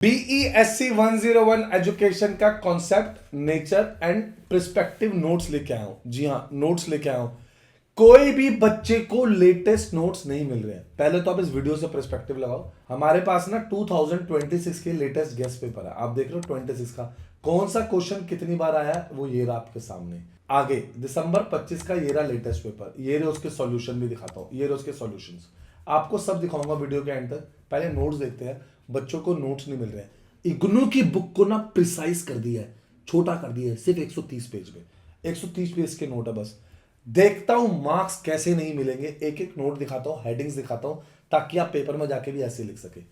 BESC 101 education का concept nature and perspective notes लेके आया हूं। जी हाँ, नोट्स लेके आया हूं। कोई भी बच्चे को लेटेस्ट नोट्स नहीं मिल रहे हैं। पहले तो आप इस वीडियो से प्रिस्पेक्टिव लगाओ। हमारे पास ना 2026 के लेटेस्ट गेस्ट पेपर है। आप देख रहे हो 26 का कौन सा क्वेश्चन कितनी बार आया है, वो ये रहा आपके सामने। आगे दिसंबर 25 का ये रहा लेटेस्ट पेपर। ये रहे उसके सॉल्यूशन भी दिखाता हूं। ये रहे उसके सॉल्यूशंस, आपको सब दिखाऊंगा वीडियो के एंड तक। पहले नोट्स देखते हैं। बच्चों को नोट्स नहीं मिल रहे हैं। इग्नू की बुक को ना प्रिसाइज कर दिया है, छोटा कर दिया है, सिर्फ 130 पेज में। 130 पेज के नोट है बस। देखता हूं मार्क्स कैसे नहीं मिलेंगे। एक एक नोट दिखाता हूं, हेडिंग्स दिखाता हूं, ताकि आप पेपर में जाके भी ऐसे लिख सके।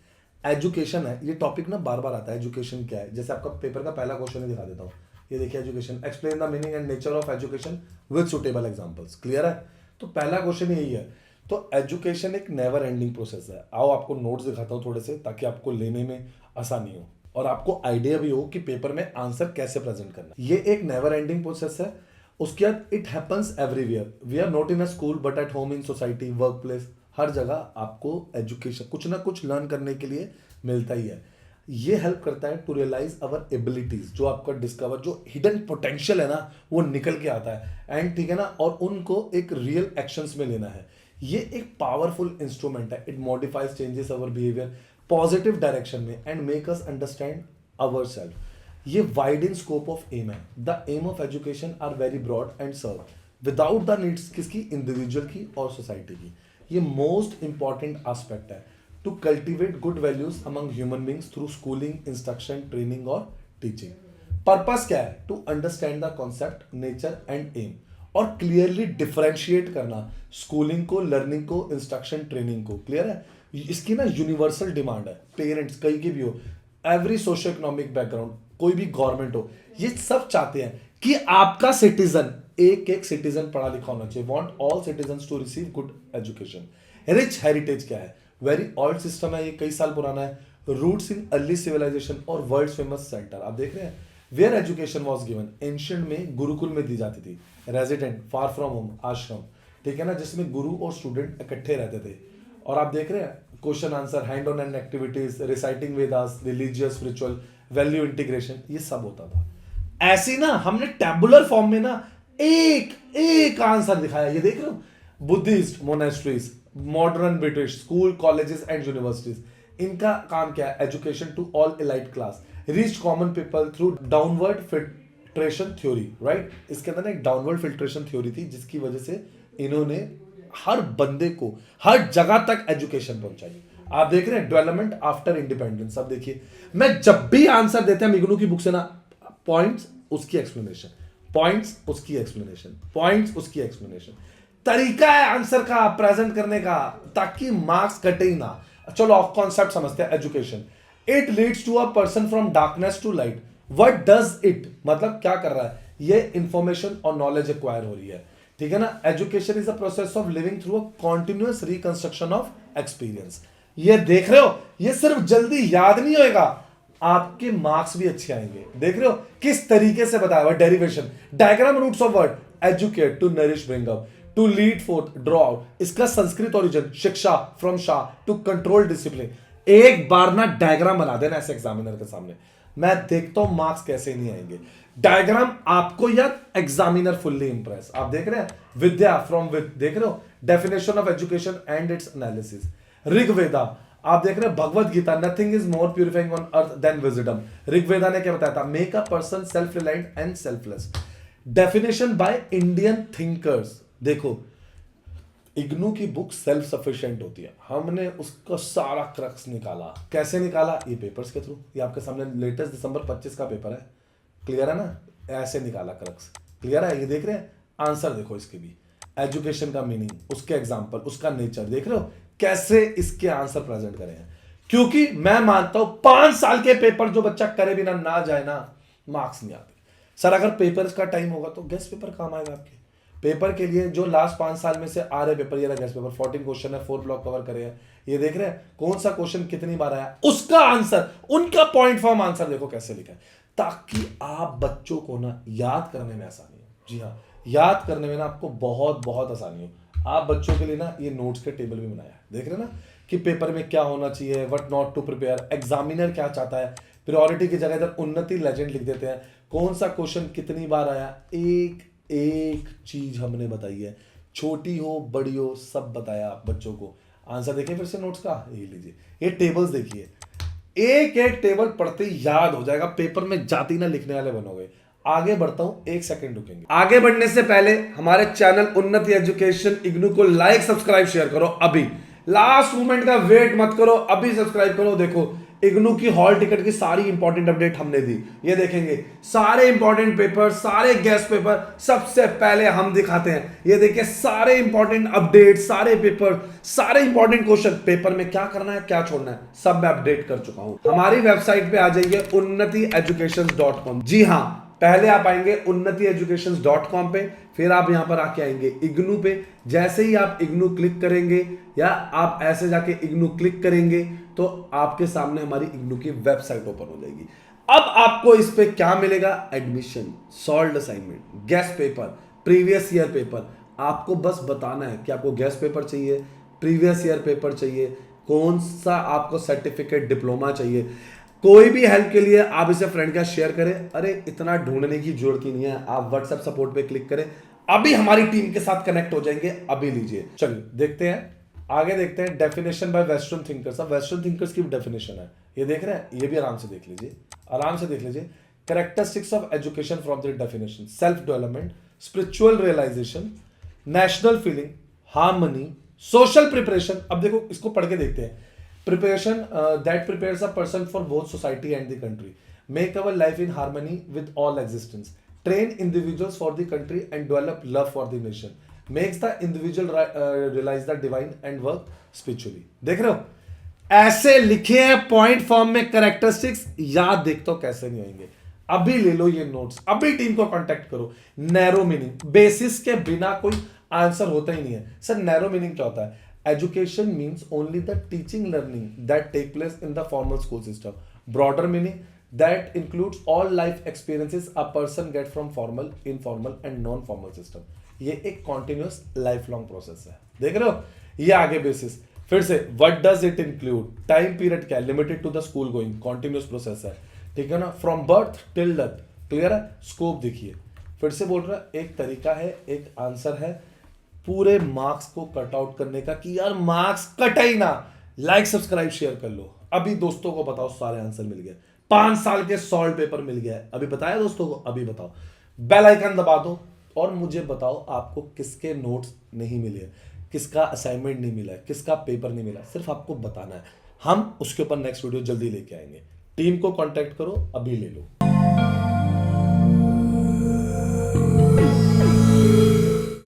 एजुकेशन है, ये टॉपिक ना बार बार आता है। एजुकेशन क्या है, जैसे आपका पेपर का पहला क्वेश्चन ही दिखा देता हूं। ये देखिए, education explain the meaning and nature of education with suitable examples. Clear है? तो पहला क्वेश्चन यही है। तो एजुकेशन एक नेवर एंडिंग प्रोसेस है। आओ आपको नोट्स दिखाता हूं थोड़े से, ताकि आपको लेने में आसानी हो और आपको आइडिया भी हो कि पेपर में आंसर कैसे प्रेजेंट करना है। ये एक नेवर एंडिंग प्रोसेस है। उसके बाद it happens everywhere. We are not in a school but at home, in society, work place, हर जगह आपको एजुकेशन कुछ ना कुछ लर्न करने के लिए मिलता ही है। ये हेल्प करता है टू रियलाइज अवर एबिलिटीज, जो आपका डिस्कवर, जो हिडन पोटेंशियल है ना, वो निकल के आता है। एंड ठीक है ना, और उनको एक रियल एक्शंस में लेना है। ये एक पावरफुल इंस्ट्रूमेंट है। It modifies changes our behaviour positive direction में and make us understand our self. ये wide in scope of aim है। The aim of education are very broad and serve without the needs किसकी, individual की और society की। ये most important aspect है to cultivate good values among human beings through schooling, instruction, training और teaching. Purpose क्या है? To understand the concept, nature and M, और क्लियरली डिफरेंशिएट करना स्कूलिंग को, लर्निंग को, इंस्ट्रक्शन, ट्रेनिंग को। क्लियर है? इसकी ना यूनिवर्सल डिमांड है। पेरेंट्स कहीं की भी हो, एवरी सोशो इकोनॉमिक बैकग्राउंड, कोई भी गवर्नमेंट हो, ये सब चाहते हैं कि आपका सिटीजन, एक एक सिटीजन पढ़ा लिखा होना चाहिए। Want all citizens to receive good education. Rich heritage क्या है? वेरी ओल्ड सिस्टम है, ये कई साल पुराना है। रूट्स इन अर्ली सिविलाइजेशन और वर्ल्ड फेमस सेंटर। आप देख रहे हैं where education was given. Ancient में गुरुकुल में दी जाती थी। रेजिडेंट, फार फ्रॉम होम, आश्रम, ठीक है ना, जिसमें गुरु और स्टूडेंट इकट्ठे रहते थे। और आप देख रहे हैं question answer, hand on and activities, reciting Vedas, religious ritual, value integration, ये सब होता था। ऐसे ना हमने टेबुलर फॉर्म में ना एक एक आंसर दिखाया। ये देख रहे हो, Buddhist monasteries, modern British school, colleges and universities, इनका काम क्या है? Education to all elite class, reach common people through downward filtration theory. Right? इसके अंदर एक डाउनवर्ड फिल्ट्रेशन थ्योरी थी, जिसकी वजह से इन्होंने हर बंदे को हर जगह तक एजुकेशन पहुंचाई। आप देख रहे हैं डेवलपमेंट आफ्टर इंडिपेंडेंस। अब देखिए, मैं जब भी आंसर देते हैं इग्नू की बुक से ना, पॉइंट्स उसकी एक्सप्लेनेशन, पॉइंट्स उसकी एक्सप्लेनेशन, पॉइंट्स उसकी एक्सप्लेनेशन। तरीका है आंसर का प्रेजेंट करने का, ताकि मार्क्स कटे ही ना। चलो कॉन्सेप्ट समझते हैं। Education, it leads to a person from darkness to light. What does it, मतलब क्या कर रहा है? ये इंफॉर्मेशन और नॉलेज एक्वायर हो रही है, ठीक है ना। Education is a process of living through a continuous reconstruction of experience. ये देख रहे हो, ये सिर्फ जल्दी याद नहीं होएगा, आपके मार्क्स भी अच्छे आएंगे। देख रहे हो किस तरीके से बताया हुआ। Derivation, diagram, roots of word, educate, to nourish, bring up, to lead forth, draw out. इसका संस्कृत ओरिजिन, शिक्षा, फ्रॉम शाह, टू कंट्रोल डिसिप्लिन। एक बार ना डायग्राम बना देना ऐसे एग्जामिनर के सामने, मैं देखता हूं मार्क्स कैसे नहीं आएंगे। डायग्राम आपको या एग्जामिनर फुल्ली इंप्रेस। आप देख रहे हैं विद्या फ्रॉम विद, देख रहे हो definition of education and its analysis. Rigveda, आप देख रहे हैं Bhagavad Gita, nothing is more purifying on earth than wisdom. Rigveda ने क्या बताया था? Make a person self reliant and selfless. Definition by Indian thinkers. देखो, इग्नू की बुक सेल्फ सफिशिएंट होती है। हमने उसका सारा क्रक्स निकाला। कैसे निकाला? ये पेपर्स के थ्रू। ये आपके सामने लेटेस्ट दिसंबर 25 का पेपर है। क्लियर है ना? ऐसे निकाला क्रक्स। क्लियर है? ये देख रहे हैं आंसर, देखो इसके भी, एजुकेशन का मीनिंग, उसके एग्जाम्पल, उसका नेचर, देख रहे हो कैसे इसके आंसर प्रेजेंट करे हैं। क्योंकि मैं मानता हूं 5 साल के पेपर जो बच्चा करे बिना ना जाए ना, मार्क्स नहीं आते। सर अगर पेपर्स का टाइम होगा तो गेस्ट पेपर काम आएगा आपके। पेपर के लिए जो लास्ट 5 साल में से आ रहे पेपर, ये रहा गेस्ट पेपर, 14 क्वेश्चन है, 4 ब्लॉक कवर करे हैं। ये देख रहे हैं कौन सा क्वेश्चन कितनी बार आया, उसका आंसर, उनका पॉइंट फॉर्म आंसर देखो कैसे लिखा है, ताकि आप बच्चों को ना याद करने में आसानी हो। जी हाँ, याद करने में ना आपको बहुत बहुत आसानी हो। आप बच्चों के लिए ना ये नोट्स के टेबल भी बनाया है, देख रहे हैं ना कि पेपर में क्या होना चाहिए, what not to prepare, examiner क्या चाहता है, प्रायोरिटी की जगह इधर उन्नति लेजेंड लिख देते हैं, कौन सा क्वेश्चन कितनी बार आया, एक एक चीज हमने बताई है, छोटी हो बड़ी हो सब बताया आप बच्चों को। आंसर देखिए फिर से नोट्स का, ये लीजिए, ये टेबल्स देखिए, एक एक टेबल पढ़ते ही याद हो जाएगा, पेपर में जाती ना लिखने वाले बनोगे। आगे बढ़ता हूं, एक सेकंड रुकेंगे। आगे बढ़ने से पहले हमारे चैनल उन्नति एजुकेशन इग्नू को लाइक सब्सक्राइब शेयर करो अभी, लास्ट मोमेंट का वेट मत करो, अभी सब्सक्राइब करो। देखो इग्नू की हॉल टिकट की सारी इंपॉर्टेंट अपडेट हमने दी, ये देखेंगे सारे इंपॉर्टेंट पेपर, सारे गेस्ट पेपर सबसे पहले हम दिखाते हैं। ये देखिए सारे इंपॉर्टेंट अपडेट, सारे पेपर, सारे इंपॉर्टेंट क्वेश्चन, पेपर में क्या करना है क्या छोड़ना है सब मैं अपडेट कर चुका हूं। हमारी वेबसाइट पे आ जाइए unnatieducations.com। जी हां, पहले आप आएंगे unnatieducations.com पे, फिर आप यहां पर आके आएंगे इग्नू पे। जैसे ही आप इग्नू क्लिक करेंगे या आप ऐसे जाके इग्नू क्लिक करेंगे तो आपके सामने हमारी इग्नू की वेबसाइट ओपन हो जाएगी। अब आपको इस पे क्या मिलेगा, admission, solved assignment, guest paper, previous year paper. आपको बस बताना है कि आपको गेस्ट पेपर चाहिए, प्रीवियस ईयर पेपर चाहिए, कौन सा आपको सर्टिफिकेट डिप्लोमा चाहिए। कोई भी हेल्प के लिए आप इसे फ्रेंड का शेयर करें। अरे इतना ढूंढने की जरूरत ही नहीं है, आप व्हाट्सएप सपोर्ट पे क्लिक करें, अभी हमारी टीम के साथ कनेक्ट हो जाएंगे। अभी लीजिए, चलिए देखते हैं, आगे देखते हैं। Definition bye western thinkers. अब वेस्टर्न थिंकर्स की डेफिनेशन है, ये देख रहे हैं, ये भी आराम से देख लीजिए, आराम से देख लीजिए। Characteristics of education from the definition: self development, spiritual realisation, national feeling, harmony, social preparation. अब देखो इसको पढ़ के देखते हैं। Preparation that prepares a person for both society and the country. Make our life in harmony with all existence. Train individuals for the country and develop love for the nation. Makes the individual realize the divine and work spiritually. देख रहे हो, ऐसे लिखे हैं point form में characteristics, याद देखते हो कैसे नहीं आएंगे। अभी ले लो ये नोट्स, अभी टीम को कांटेक्ट करो। नैरो मीनिंग, बेसिस के बिना कोई आंसर होता ही नहीं है। सर नैरो मीनिंग क्या होता है? Education means only the teaching learning that take place in the formal school system. Broader meaning that includes all life experiences a person get from formal, informal and non-formal system. ये एक continuous lifelong process है। देख रहे हो, ये आगे basis. फिर से what does it include? Time period क्या है? Limited to the school going, continuous process है, ठीक है ना। From birth till death, clear है। स्कोप देखिए, फिर से बोल रहा है, एक तरीका है, एक आंसर है पूरे मार्क्स को कट आउट करने का कि यार मार्क्स कट ही ना। लाइक सब्सक्राइब शेयर कर लो, अभी दोस्तों को बताओ सारे आंसर मिल गए, 5 साल के सॉल्व पेपर मिल गया है, अभी बताया दोस्तों को, अभी बताओ, बेल आइकन दबा दो और मुझे बताओ आपको किसके नोट्स नहीं मिले, किसका असाइनमेंट नहीं मिला है, किसका पेपर नहीं मिला, सिर्फ आपको बताना है। हम उसके ऊपर नेक्स्ट वीडियो जल्दी लेके आएंगे। टीम को कांटेक्ट करो, अभी ले लो।